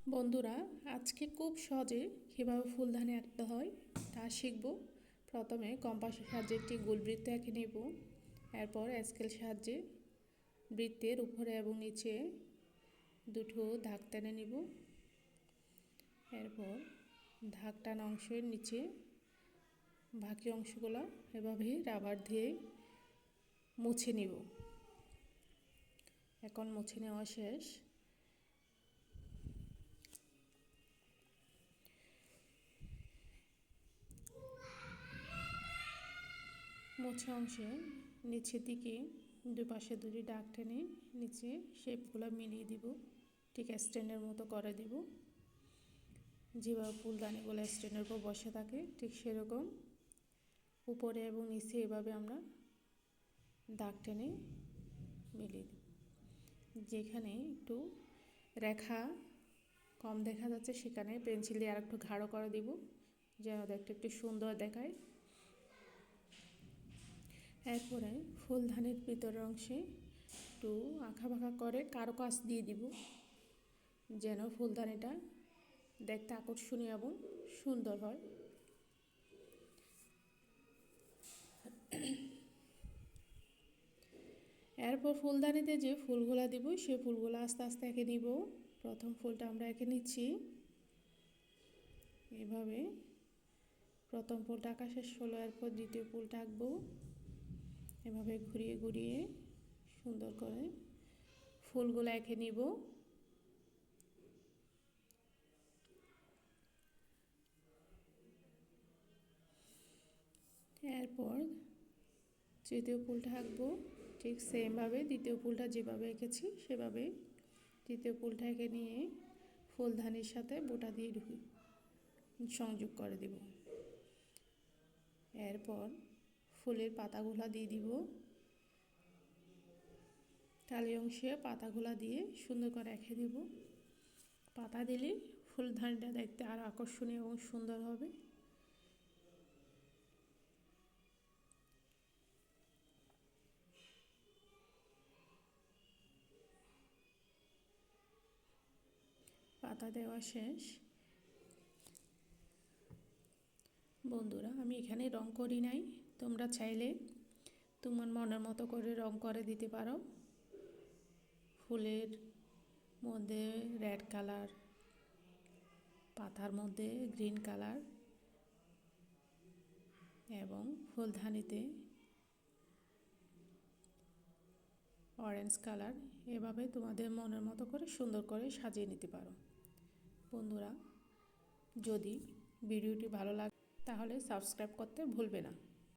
বন্ধুরা, আজকে খুব সহজে কীভাবে ফুলদানি আঁকতে হয় তা শিখব। প্রথমে কম্পাসের সাহায্যে একটি গোলবৃত্ত এঁকে নেব। এরপর স্কেল সাহায্যে বৃত্তের উপরে এবং নিচে দুটো দাগ টেনে নিব। এরপর দাগ টানা অংশের নিচে বাকি অংশগুলো এভাবে রাবার দিয়ে মুছে নিব। এখন মুছে নেওয়া শেষ। মোছা অংশে নিচের দিকে দুই পাশে দুটি দাগ টেনে নিচে শেপগুলো মিলিয়ে দিব, ঠিক স্ট্যান্ডের মতো করে দিব। যেভাবে ফুলদানিগুলো স্ট্যান্ডের উপর বসে থাকে ঠিক সেরকম উপরে এবং নিচে এভাবে আমরা দাগ টেনে মিলিয়ে দিব। যেখানে একটু রেখা কম দেখা যাচ্ছে সেখানে পেন্সিল দিয়ে আর একটু গাঢ় করে দিব, যেন দেখতে একটু সুন্দর দেখায়। এরপরে ফুলদানির ভিতরের অংশে একটু আঁকা বাঁকা করে কারুকাজ দিয়ে দিব, যেন ফুলদানিটা দেখতে আকর্ষণীয় এবং সুন্দর হয়। এরপর ফুলদানিতে যে ফুলগুলা দিব সেই ফুলগুলো আস্তে আস্তে এঁকে নিব। প্রথম ফুলটা আমরা এঁকে নিচ্ছি। এভাবে প্রথম ফুলটা আঁকা শেষ হলো, এরপর দ্বিতীয় ফুলটা আঁকবো। এভাবে ঘুরিয়ে ঘুরিয়ে সুন্দর করে ফুলগুলো এঁকে নিব। এরপর তৃতীয় ফুলটা আঁকবো, ঠিক সেমভাবে দ্বিতীয় ফুলটা যেভাবে এঁকেছি সেভাবে তৃতীয় ফুলটা এঁকে নিয়ে ফুলদানির সাথে বোটা দিয়ে সংযোগ করে দেব। এরপর ফুলের পাতাগুলা দিয়ে দিব। টালি অংশে পাতাগুলা দিয়ে সুন্দর করে এঁকে দিব। পাতা দিলে ফুলদানিটা দেখতে আরও আকর্ষণীয় এবং সুন্দর হবে। পাতা দেওয়া শেষ। বন্ধুরা, আমি এখানে রং করি নাই, তোমরা চাইলে তোমার মনের মতো করে রং করে দিতে পারো। ফুলের মধ্যে রেড কালার, পাতার মধ্যে গ্রিন কালার এবং ফুলদানিতে অরেঞ্জ কালার, এভাবে তোমাদের মনের মতো করে সুন্দর করে সাজিয়ে নিতে পারো। বন্ধুরা, যদি ভিডিওটি ভালো লাগে তাহলে সাবস্ক্রাইব করতে ভুলবে না।